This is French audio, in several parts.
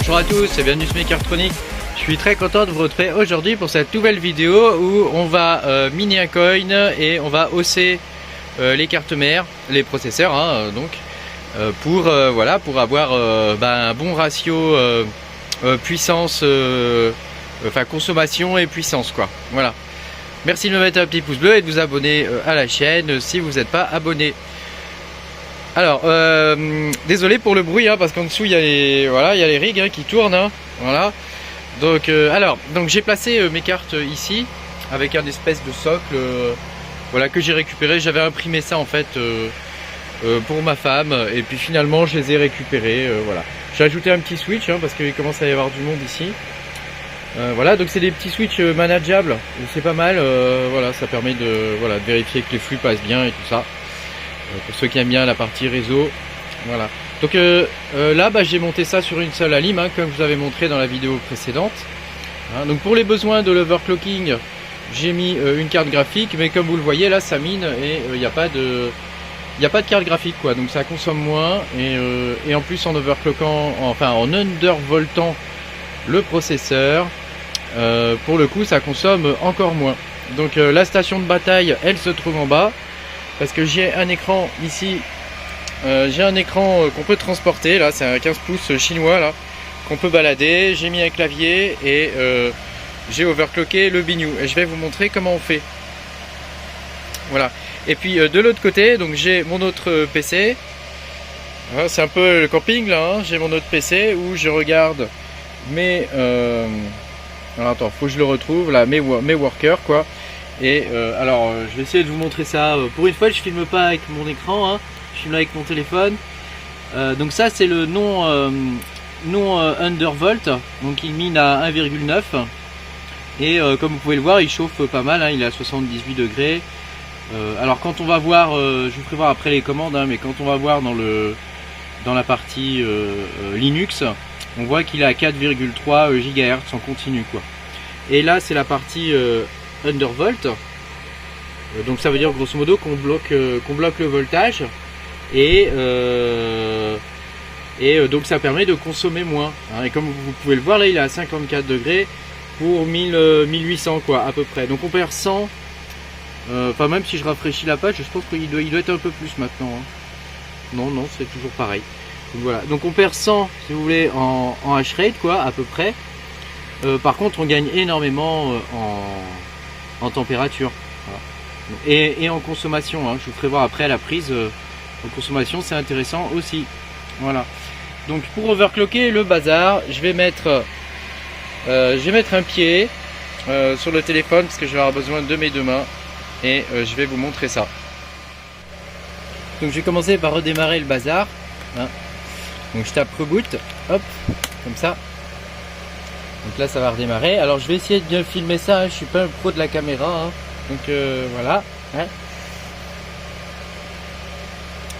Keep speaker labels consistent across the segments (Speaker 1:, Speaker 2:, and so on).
Speaker 1: Bonjour à tous et bienvenue sur Mechatronics. Je suis très content de vous retrouver aujourd'hui pour cette nouvelle vidéo où on va miner un coin et on va hausser les cartes mères, les processeurs pour avoir un bon ratio puissance, consommation et puissance quoi. Voilà. Merci de me mettre un petit pouce bleu et de vous abonner à la chaîne si vous n'êtes pas abonné. Alors, désolé pour le bruit, parce qu'en dessous il y a les rigs qui tournent. Voilà. Donc, j'ai placé mes cartes ici avec un espèce de socle, que j'ai récupéré. J'avais imprimé ça en fait pour ma femme et puis finalement je les ai récupérés. Voilà. J'ai ajouté un petit switch parce qu'il commence à y avoir du monde ici. Voilà, donc c'est des petits switches manageables, c'est pas mal. Voilà, ça permet de vérifier que les flux passent bien et tout ça. Pour ceux qui aiment bien la partie réseau, voilà. Donc là, j'ai monté ça sur une seule alim, comme je vous avais montré dans la vidéo précédente. Donc pour les besoins de l'overclocking, j'ai mis une carte graphique, mais comme vous le voyez là, ça mine et il n'y a pas de carte graphique quoi. Donc ça consomme moins et en plus en overclockant, en undervoltant le processeur, pour le coup, ça consomme encore moins. Donc la station de bataille, elle se trouve en bas. Parce que j'ai un écran ici, j'ai un écran qu'on peut transporter, là c'est un 15 pouces chinois là, qu'on peut balader, j'ai mis un clavier et j'ai overclocké le bignou et je vais vous montrer comment on fait. Voilà, et puis de l'autre côté, donc j'ai mon autre PC, c'est un peu le camping là, j'ai mon autre PC où je regarde mes, alors attends, faut que je le retrouve là, mes workers quoi. Et je vais essayer de vous montrer ça. Pour une fois, je filme pas avec mon écran, je filme avec mon téléphone. Donc ça, c'est le non undervolt. Donc il mine à 1,9. Et comme vous pouvez le voir, il chauffe pas mal. Il est à 78 degrés. Alors quand on va voir, je vous ferai voir après les commandes, mais quand on va voir dans la partie Linux, on voit qu'il est à 4,3 GHz en continu quoi. Et là, c'est la partie undervolt, donc ça veut dire grosso modo qu'on bloque le voltage et donc ça permet de consommer moins et comme vous pouvez le voir là, il est à 54 degrés pour 1800 quoi à peu près, donc on perd 100, même si je rafraîchis la page, je pense qu'il doit être un peu plus maintenant, non c'est toujours pareil. Donc voilà, donc on perd 100 si vous voulez en hash rate quoi à peu près. Par contre on gagne énormément en température, voilà. Et en consommation, je vous ferai voir après la prise en consommation, c'est intéressant aussi. Voilà, donc pour overclocker le bazar, je vais mettre un pied sur le téléphone parce que je vais avoir besoin de mes deux mains et je vais vous montrer ça. Donc je vais commencer par redémarrer le bazar, donc je tape reboot, hop, comme ça. Donc là ça va redémarrer. Alors je vais essayer de bien filmer ça, je suis pas un pro de la caméra, donc voilà.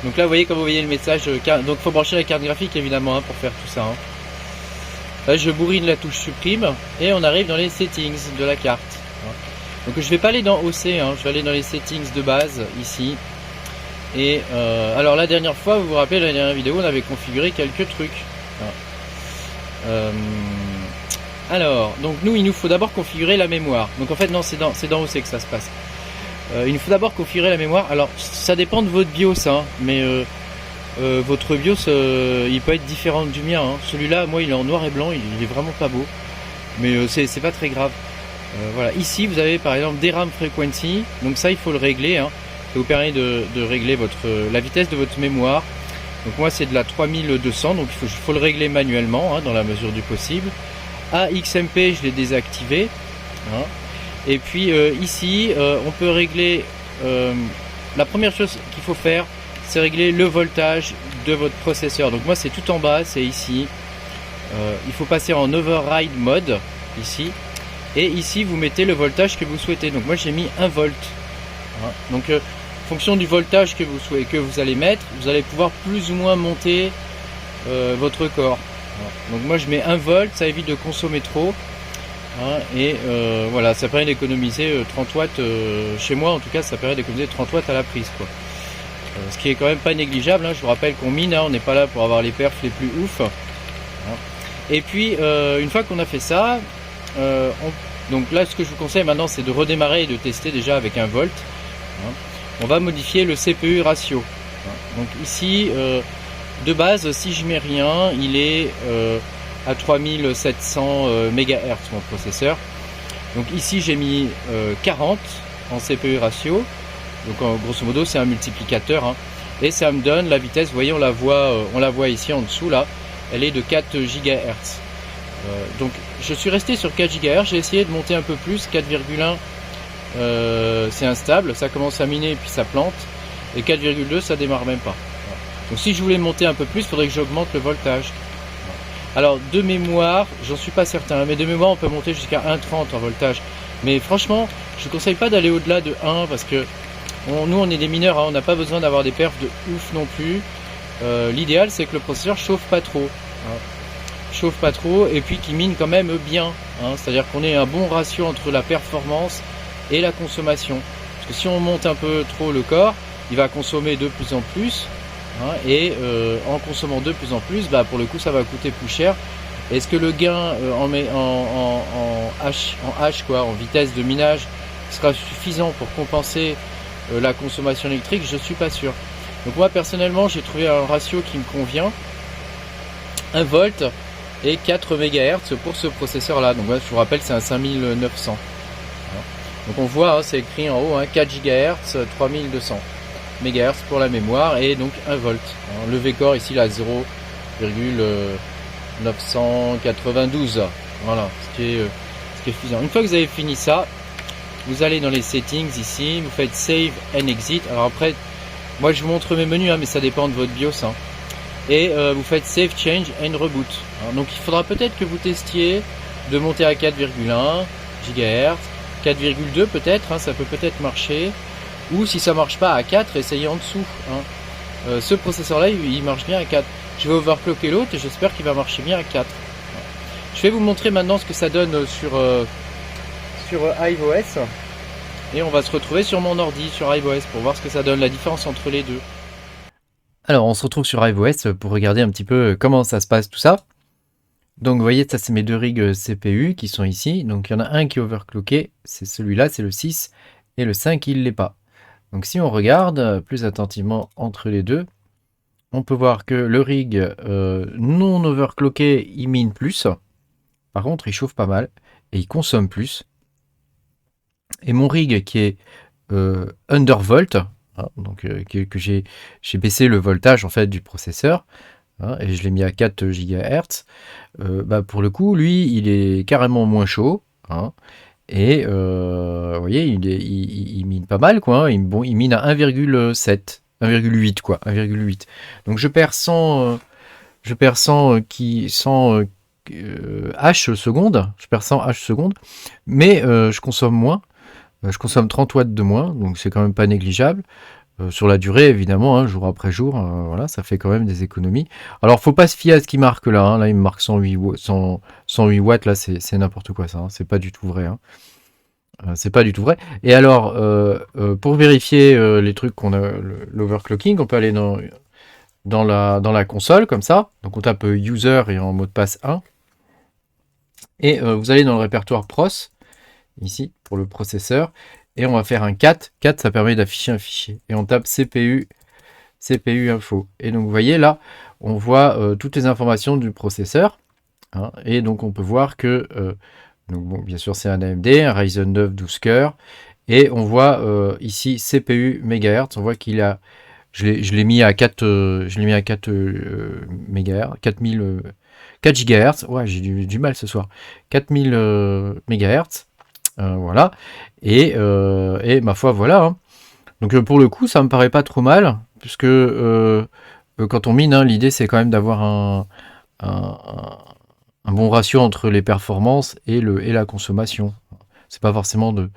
Speaker 1: Donc là vous voyez, comme vous voyez le message, donc faut brancher la carte graphique évidemment pour faire tout ça. Là je bourrine la touche supprime et on arrive dans les settings de la carte. Donc je vais pas aller dans OC, je vais aller dans les settings de base ici. Et alors la dernière fois, vous vous rappelez, la dernière vidéo, on avait configuré quelques trucs. Alors, donc il nous faut d'abord configurer la mémoire. Donc en fait non, c'est dans OC que ça se passe. Il nous faut d'abord configurer la mémoire. Alors ça dépend de votre BIOS, mais votre BIOS il peut être différent du mien. Celui-là, moi il est en noir et blanc, il est vraiment pas beau. Mais c'est pas très grave. Voilà, ici vous avez par exemple DRAM frequency. Donc ça il faut le régler. Ça vous permet de régler la vitesse de votre mémoire. Donc moi c'est de la 3200, donc il faut le régler manuellement dans la mesure du possible. AXMP je l'ai désactivé, et puis ici on peut régler, la première chose qu'il faut faire c'est régler le voltage de votre processeur. Donc moi c'est tout en bas, c'est ici, il faut passer en override mode ici, et ici vous mettez le voltage que vous souhaitez. Donc moi j'ai mis 1 volt, donc en fonction du voltage que vous allez mettre, vous allez pouvoir plus ou moins monter votre corps. Donc moi je mets 1 volt, ça évite de consommer trop, et voilà, ça permet d'économiser 30 watts, chez moi en tout cas ça permet d'économiser 30 watts à la prise quoi. Ce qui est quand même pas négligeable, je vous rappelle qu'on mine, on n'est pas là pour avoir les perfs les plus ouf, Et puis une fois qu'on a fait ça, donc là ce que je vous conseille maintenant c'est de redémarrer et de tester déjà avec un volt. Hein. On va modifier le CPU ratio. Hein. Donc ici, de base, si je mets rien, il est à 3700 MHz mon processeur. Donc ici j'ai mis 40 en CPU ratio. Donc grosso modo c'est un multiplicateur. Hein. Et ça me donne la vitesse, vous voyez on la voit ici en dessous là, elle est de 4 GHz. Donc je suis resté sur 4 GHz, j'ai essayé de monter un peu plus, 4,1 c'est instable, ça commence à miner et puis ça plante, et 4,2 ça démarre même pas. Donc si je voulais monter un peu plus, il faudrait que j'augmente le voltage. Alors de mémoire, j'en suis pas certain, mais de mémoire on peut monter jusqu'à 1,30 en voltage. Mais franchement, je ne conseille pas d'aller au-delà de 1 parce que nous on est des mineurs, hein, on n'a pas besoin d'avoir des perfs de ouf non plus. L'idéal c'est que le processeur chauffe pas trop. Hein. Chauffe pas trop et puis qu'il mine quand même bien. Hein, c'est-à-dire qu'on ait un bon ratio entre la performance et la consommation. Parce que si on monte un peu trop le corps, il va consommer de plus en plus. Hein, et en consommant de plus en plus, bah, pour le coup ça va coûter plus cher. Est-ce que le gain en H quoi, en vitesse de minage sera suffisant pour compenser la consommation électrique? Je suis pas sûr. Donc moi personnellement j'ai trouvé un ratio qui me convient, 1 volt et 4 MHz pour ce processeur là. Donc là, je vous rappelle c'est un 5900. Donc on voit, hein, c'est écrit en haut, hein, 4 GHz, 3200 MHz pour la mémoire et donc 1 volt. Alors, le V-core ici là 0,992. Voilà, ce qui est suffisant. Une fois que vous avez fini ça, vous allez dans les settings ici, vous faites save and exit. Alors après, moi je vous montre mes menus, hein, mais ça dépend de votre BIOS. Hein. Et vous faites save change and reboot. Hein, donc il faudra peut-être que vous testiez de monter à 4,1 GHz, 4,2 peut-être, hein, ça peut peut-être marcher. Ou si ça marche pas à 4, essayez en dessous. Hein. Ce processeur là il marche bien à 4. Je vais overclocker l'autre et j'espère qu'il va marcher bien à 4. Je vais vous montrer maintenant ce que ça donne sur iOS. Et on va se retrouver sur mon ordi, sur iOS, pour voir ce que ça donne, la différence entre les deux. Alors on se retrouve sur iOS pour regarder un petit peu comment ça se passe tout ça. Donc vous voyez, ça c'est mes deux rigs CPU qui sont ici. Donc il y en a un qui est overclocké, c'est celui-là, c'est le 6. Et le 5 il l'est pas. Donc si on regarde plus attentivement entre les deux, on peut voir que le rig non overclocké il mine plus. Par contre il chauffe pas mal et il consomme plus. Et mon rig qui est undervolt, hein, donc que j'ai baissé le voltage en fait du processeur, hein, et je l'ai mis à 4 GHz, bah, pour le coup lui il est carrément moins chaud, hein, et vous voyez il mine pas mal quoi, hein, il mine à 1,7, 1,8 quoi, 1,8. Donc je perds 100 H secondes, je perds 100 H secondes, mais je consomme moins. Je consomme 30 watts de moins, donc c'est quand même pas négligeable. Sur la durée, évidemment, hein, jour après jour, voilà, ça fait quand même des économies. Alors, faut pas se fier à ce qu'il marque là. Hein. Là, il me marque 108 watts. Là, c'est n'importe quoi ça. Hein. C'est pas du tout vrai. Hein. C'est pas du tout vrai. Et alors, pour vérifier les trucs qu'on a, l'overclocking, on peut aller dans la console comme ça. Donc, on tape user et en mot de passe 1. Et vous allez dans le répertoire pros. Ici pour le processeur et on va faire un 4 ça permet d'afficher un fichier et on tape CPU info et donc vous voyez là on voit toutes les informations du processeur, hein, et donc on peut voir que donc bon, bien sûr c'est un AMD, un Ryzen 9 12 cœurs et on voit ici CPU MHz, on voit qu'il a je l'ai mis à 4 MHz, 4 GHz, ouais j'ai du mal ce soir, 4000 MHz. Voilà, et ma foi, voilà. Hein. Donc pour le coup, ça me paraît pas trop mal, puisque quand on mine, hein, l'idée c'est quand même d'avoir un bon ratio entre les performances et la consommation. C'est pas forcément de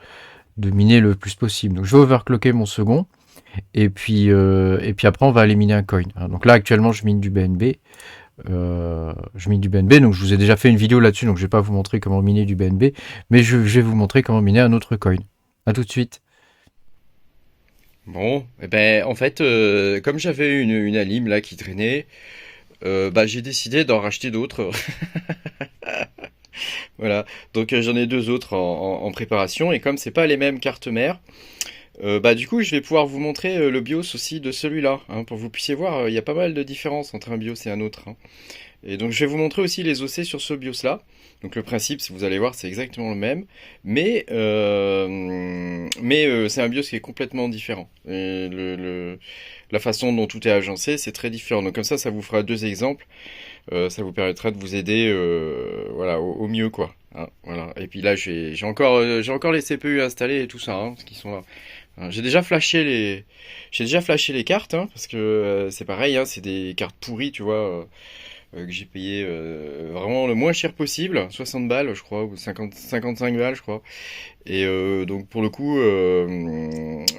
Speaker 1: miner le plus possible. Donc je vais overclocker mon second, et puis après on va aller miner un coin. Donc là actuellement je mine du BNB. Donc je vous ai déjà fait une vidéo là-dessus, donc je vais pas vous montrer comment miner du BNB, mais je vais vous montrer comment miner un autre coin. À tout de suite.
Speaker 2: Bon, eh ben, en fait, comme j'avais une alim là qui traînait,
Speaker 1: j'ai décidé d'en racheter d'autres. Voilà, donc j'en ai deux autres en préparation, et comme c'est pas les mêmes cartes mères, du coup je vais pouvoir vous montrer le BIOS aussi de celui-là, hein, pour que vous puissiez voir, il y a pas mal de différences entre un BIOS et un autre, hein. Et donc je vais vous montrer aussi les OC sur ce BIOS là. Donc le principe, vous allez voir, c'est exactement le même, mais c'est un BIOS qui est complètement différent. Et la façon dont tout est agencé, c'est très différent. Donc comme ça vous fera deux exemples. Ça vous permettra de vous aider, voilà, au mieux, quoi, hein, voilà. Et puis là, j'ai encore les CPU installés et tout ça, hein, parce qu'ils sont là. Hein, j'ai déjà flashé les cartes, hein, parce que c'est pareil, hein, c'est des cartes pourries, tu vois. Que j'ai payé vraiment le moins cher possible, 60 balles je crois, ou 55 balles je crois. Et donc pour le coup,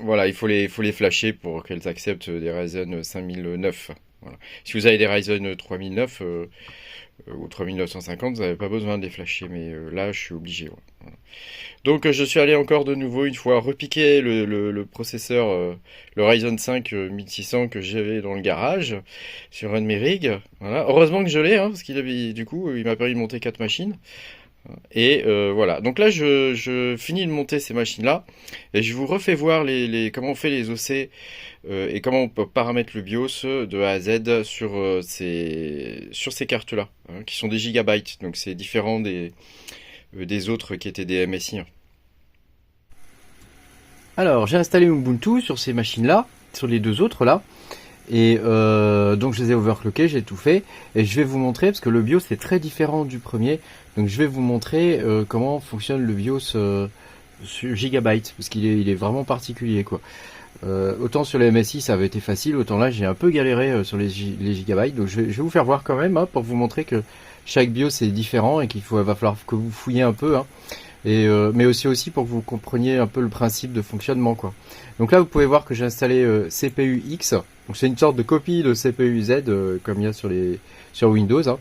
Speaker 1: voilà, il faut les flasher pour qu'elles acceptent des Ryzen 5009. Voilà. Si vous avez des Ryzen 3009 ou 3950, vous n'avez pas besoin de les flasher, mais là je suis obligé. Ouais. Voilà. Donc je suis allé encore de nouveau une fois repiquer le processeur, le Ryzen 5 1600 que j'avais dans le garage sur un de mes rigs. Voilà. Heureusement que je l'ai, hein, parce du coup il m'a permis de monter 4 machines. Et voilà, donc là je finis de monter ces machines-là et je vous refais voir comment on fait les OC et comment on peut paramètre le BIOS de A à Z sur ces cartes-là, hein, qui sont des gigabytes, donc c'est différent des autres qui étaient des MSI. Alors j'ai installé Ubuntu sur ces machines-là, sur les deux autres là. Et donc je les ai overclockés, j'ai tout fait. Et je vais vous montrer, parce que le BIOS est très différent du premier. Donc je vais vous montrer comment fonctionne le BIOS sur Gigabyte. Parce qu'il est vraiment particulier, quoi. Autant sur les MSI ça avait été facile, autant là j'ai un peu galéré sur les Gigabytes. Donc je vais vous faire voir quand même, hein, pour vous montrer que chaque BIOS est différent et va falloir que vous fouillez un peu, hein. Mais aussi pour que vous compreniez un peu le principe de fonctionnement, quoi. Donc là vous pouvez voir que j'ai installé CPU X. Donc c'est une sorte de copie de CPU Z comme il y a sur Windows, hein.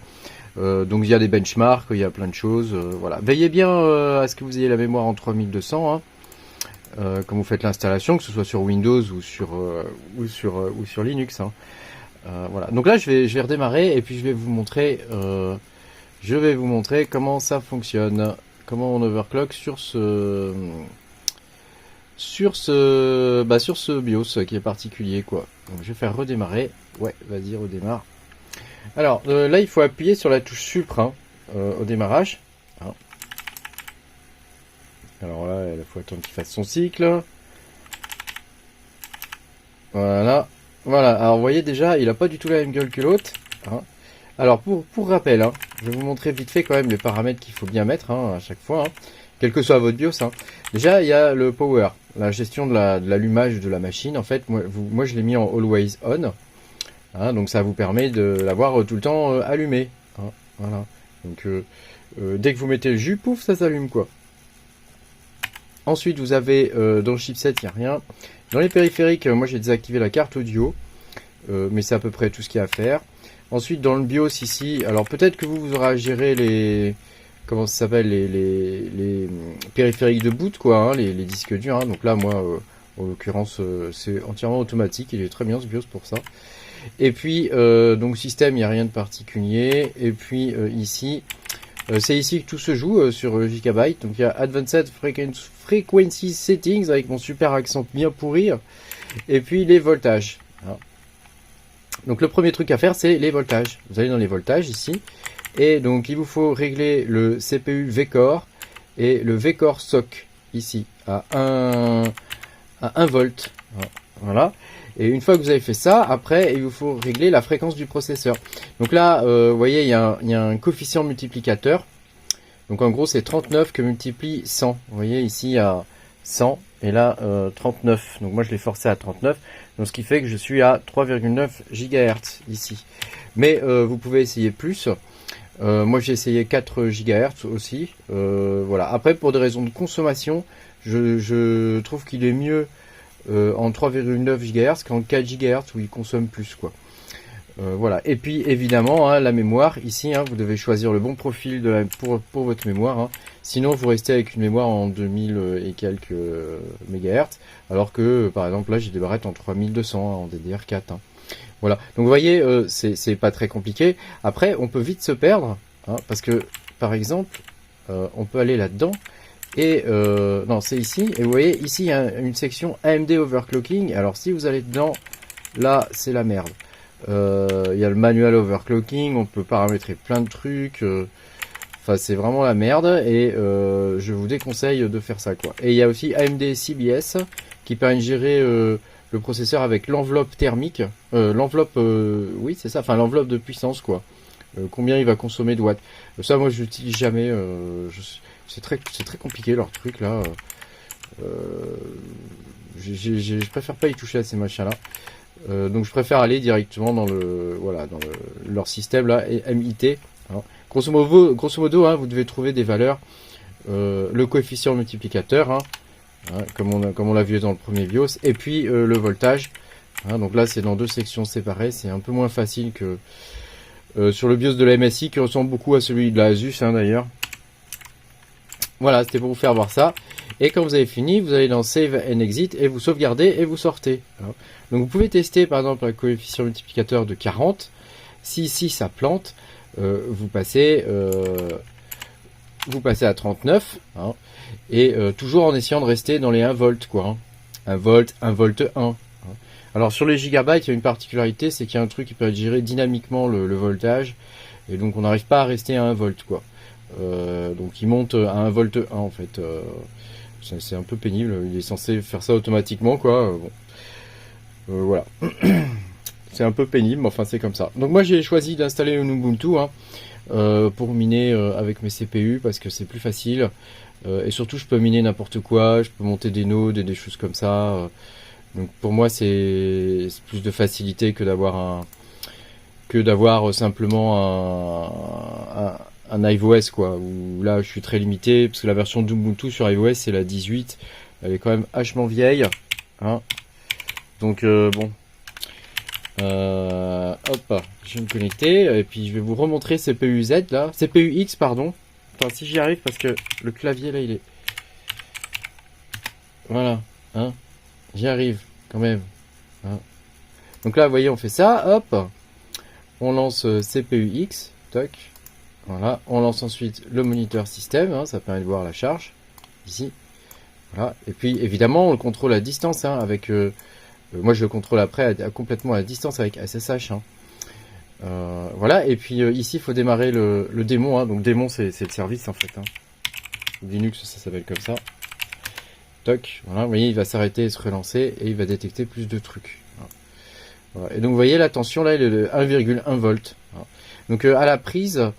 Speaker 1: Donc il y a des benchmarks, il y a plein de choses, voilà. Veillez bien à ce que vous ayez la mémoire en 3200, hein, quand vous faites l'installation, que ce soit sur Windows ou sur Linux, hein. Voilà. Donc là je vais redémarrer et puis je vais vous montrer comment ça fonctionne, comment on overclock sur ce BIOS qui est particulier, quoi. Donc je vais faire redémarrer. Ouais, vas-y, redémarre. Alors là il faut appuyer sur la touche Supr, hein, au démarrage, hein. Alors là il faut attendre qu'il fasse son cycle. Voilà. Alors vous voyez déjà il a pas du tout la même gueule que l'autre, hein. Alors pour rappel, hein, je vais vous montrer vite fait quand même les paramètres qu'il faut bien mettre, hein, à chaque fois, hein, quel que soit votre BIOS, hein. Déjà il y a le power, la gestion de l'allumage de la machine. En fait moi je l'ai mis en always on, hein, donc ça vous permet de l'avoir tout le temps allumé, hein, voilà. Donc dès que vous mettez le jus, pouf, ça s'allume, quoi. Ensuite vous avez dans le chipset il n'y a rien. Dans les périphériques, moi j'ai désactivé la carte audio, mais c'est à peu près tout ce qu'il y a à faire. Ensuite dans le BIOS ici, alors peut-être que vous aurez à gérer les périphériques de boot, quoi, hein, les disques durs, hein. Donc là moi en l'occurrence c'est entièrement automatique, il est très bien ce BIOS pour ça. Et puis donc système, il n'y a rien de particulier. Et puis ici c'est ici que tout se joue sur Gigabyte. Donc il y a Advanced Frequency Settings avec mon super accent bien pourri. Et puis les voltages. Voilà. Donc le premier truc à faire, c'est les voltages. Vous allez dans les voltages ici. Et donc il vous faut régler le CPU V-Core et le V-Core SOC ici à 1 volt. Voilà. Et une fois que vous avez fait ça, après il vous faut régler la fréquence du processeur. Donc là, vous voyez, il y a un coefficient multiplicateur. Donc en gros, c'est 39 que multiplie 100. Vous voyez, ici il y a 100 et là 39. Donc moi je l'ai forcé à 39. Donc ce qui fait que je suis à 3,9 GHz ici. Mais vous pouvez essayer plus. Moi j'ai essayé 4 GHz aussi. Voilà. Après, pour des raisons de consommation, je trouve qu'il est mieux en 3,9 GHz qu'en 4 GHz où il consomme plus, quoi. Voilà. Et puis évidemment, hein, la mémoire ici, hein, vous devez choisir le bon profil pour votre mémoire, hein. Sinon vous restez avec une mémoire en 2000 et quelques MHz, alors que par exemple là j'ai des barrettes en 3200, hein, en DDR4, hein. Voilà. Donc vous voyez, c'est pas très compliqué. Après, on peut vite se perdre, hein, parce que par exemple, on peut aller là-dedans et non, c'est ici. Et vous voyez, ici il y a une section AMD overclocking. Alors si vous allez dedans, là c'est la merde. Il y a le manual overclocking. On peut paramétrer plein de trucs. Enfin, c'est vraiment la merde et je vous déconseille de faire ça, quoi. Et il y a aussi AMD CBS qui permet de gérer le processeur avec l'enveloppe thermique, oui c'est ça, enfin l'enveloppe de puissance, quoi. Combien il va consommer de watts. Ça, moi je l'utilise jamais. C'est très compliqué leur truc là. Je préfère pas y toucher à ces machins là. Donc je préfère aller directement dans leur système là, MIT. Alors, grosso modo, hein, vous devez trouver des valeurs, le coefficient multiplicateur, hein, comme on l'a vu dans le premier BIOS, et puis le voltage. Hein, donc là, c'est dans deux sections séparées, c'est un peu moins facile que sur le BIOS de la MSI, qui ressemble beaucoup à celui de la Asus, hein, d'ailleurs. Voilà, c'était pour vous faire voir ça. Et quand vous avez fini, vous allez dans Save and Exit, et vous sauvegardez, et vous sortez. Hein. Donc vous pouvez tester, par exemple, un coefficient multiplicateur de 40. Si ici, ça plante, vous passez à 39, hein, et toujours en essayant de rester dans les 1 volt, quoi, hein. 1 volt, 1 volt 1. Hein. Alors sur les gigabytes, il y a une particularité, c'est qu'il y a un truc qui peut gérer dynamiquement le voltage, et donc on n'arrive pas à rester à 1 volt, quoi. Donc il monte à 1 volt 1 en fait. C'est un peu pénible, il est censé faire ça automatiquement, quoi. Bon. Voilà. C'est un peu pénible, mais enfin c'est comme ça. Donc moi j'ai choisi d'installer un Ubuntu, hein, pour miner avec mes CPU parce que c'est plus facile. Et surtout je peux miner n'importe quoi, je peux monter des nodes et des choses comme ça. Donc pour moi c'est plus de facilité que d'avoir simplement un iOS, quoi. Où là je suis très limité parce que la version d'Ubuntu sur iOS c'est la 18. Elle est quand même vachement vieille. Hein. Donc bon. Hop, je vais me connecter et puis je vais vous remontrer CPU-Z là, CPU-X pardon. Enfin si j'y arrive parce que le clavier là il est... Voilà, hein, j'y arrive quand même. Hein. Donc là vous voyez on fait ça, hop, on lance CPU-X, toc, voilà, on lance ensuite le moniteur système, hein, ça permet de voir la charge, ici, voilà, et puis évidemment on le contrôle à distance, hein, avec... moi je le contrôle après complètement à distance avec SSH. Hein. Voilà, et puis ici il faut démarrer le démon. Hein. Donc démon c'est le service en fait. Hein. Linux ça s'appelle comme ça. Toc, voilà, vous voyez il va s'arrêter et se relancer et il va détecter plus de trucs. Voilà. Et donc vous voyez la tension là il est de 1,1 volt. Voilà. Donc à la prise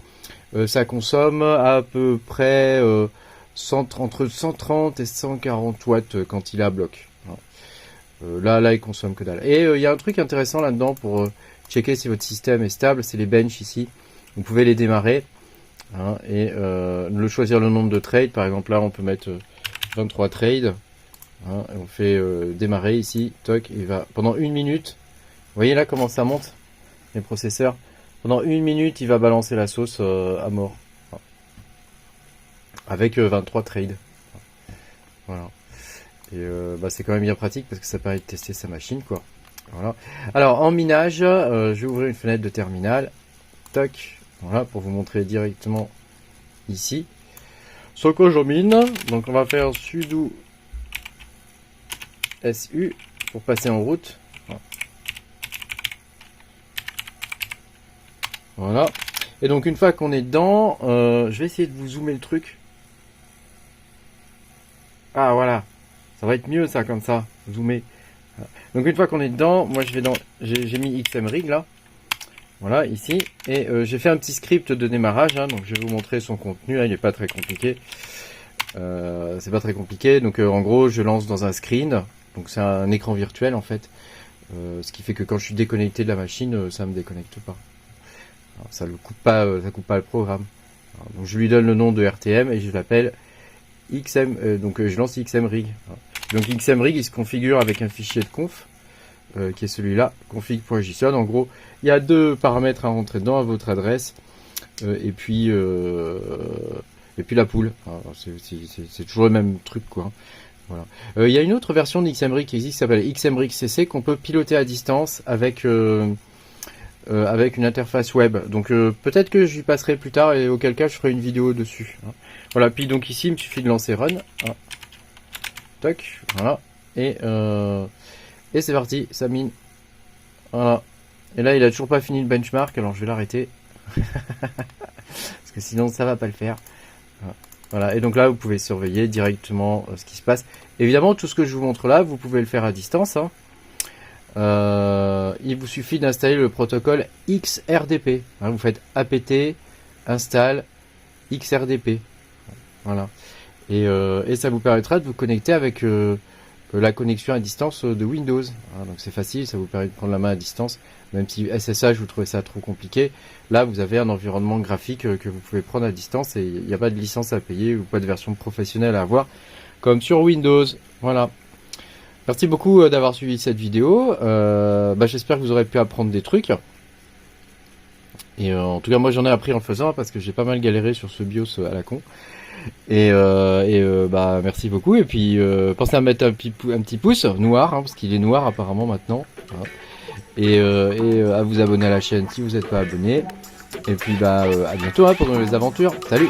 Speaker 1: ça consomme à peu près entre 130 et 140 watts quand il est à bloc. Là, il consomme que dalle. Et il y a un truc intéressant là-dedans pour checker si votre système est stable, c'est les benches ici. Vous pouvez les démarrer, hein, et choisir le nombre de trades. Par exemple, là, on peut mettre 23 trades. Hein, et on fait démarrer ici, toc, il va pendant 1 minute. Vous voyez là comment ça monte, les processeurs. Pendant 1 minute, il va balancer la sauce à mort. Avec 23 trades. Voilà. Et c'est quand même bien pratique parce que ça permet de tester sa machine, quoi. Voilà. Alors en minage, je vais ouvrir une fenêtre de terminal. Toc. Voilà, pour vous montrer directement ici. Sur quoi je mine. Donc on va faire sudo su pour passer en route. Voilà. Et donc une fois qu'on est dedans, je vais essayer de vous zoomer le truc. Ah voilà. Ça va être mieux ça comme ça, zoomer. Donc une fois qu'on est dedans, moi je vais dans, j'ai mis XMRig là, voilà ici, et j'ai fait un petit script de démarrage, hein, donc je vais vous montrer son contenu, hein, il n'est pas très compliqué. C'est pas très compliqué, donc en gros je lance dans un screen, donc c'est un écran virtuel en fait, ce qui fait que quand je suis déconnecté de la machine, ça me déconnecte pas. Alors, ça coupe pas le programme. Alors, donc je lui donne le nom de RTM et je l'appelle donc je lance XMRig. Donc XMRig il se configure avec un fichier de conf qui est celui-là, config.json. En gros, il y a 2 paramètres à rentrer dedans, à votre adresse et puis la pool. C'est toujours le même truc, quoi. Voilà. Il y a une autre version d'XMRig qui existe qui s'appelle XMRig CC qu'on peut piloter à distance avec avec une interface web. Donc peut-être que j'y passerai plus tard et auquel cas je ferai une vidéo dessus. Hein. Voilà, puis donc ici il me suffit de lancer Run. Hein. Toc, voilà. Et c'est parti, ça mine. Voilà. Et là il a toujours pas fini le benchmark, alors je vais l'arrêter. Parce que sinon ça va pas le faire. Voilà, et donc là vous pouvez surveiller directement ce qui se passe. Évidemment tout ce que je vous montre là, vous pouvez le faire à distance. Hein. Il vous suffit d'installer le protocole XRDP. Hein, vous faites apt install XRDP. Voilà. Et ça vous permettra de vous connecter avec la connexion à distance de Windows. Hein, donc c'est facile, ça vous permet de prendre la main à distance. Même si SSH vous trouvez ça trop compliqué, là vous avez un environnement graphique que vous pouvez prendre à distance et il n'y a pas de licence à payer ou pas de version professionnelle à avoir comme sur Windows. Voilà. Merci beaucoup d'avoir suivi cette vidéo. J'espère que vous aurez pu apprendre des trucs. Et en tout cas, moi j'en ai appris en le faisant parce que j'ai pas mal galéré sur ce BIOS à la con. Merci beaucoup. Et puis pensez à mettre un petit pouce noir, hein, parce qu'il est noir apparemment maintenant. Voilà. Et à vous abonner à la chaîne si vous n'êtes pas abonné. Et puis à bientôt hein, pour de nouvelles aventures. Salut!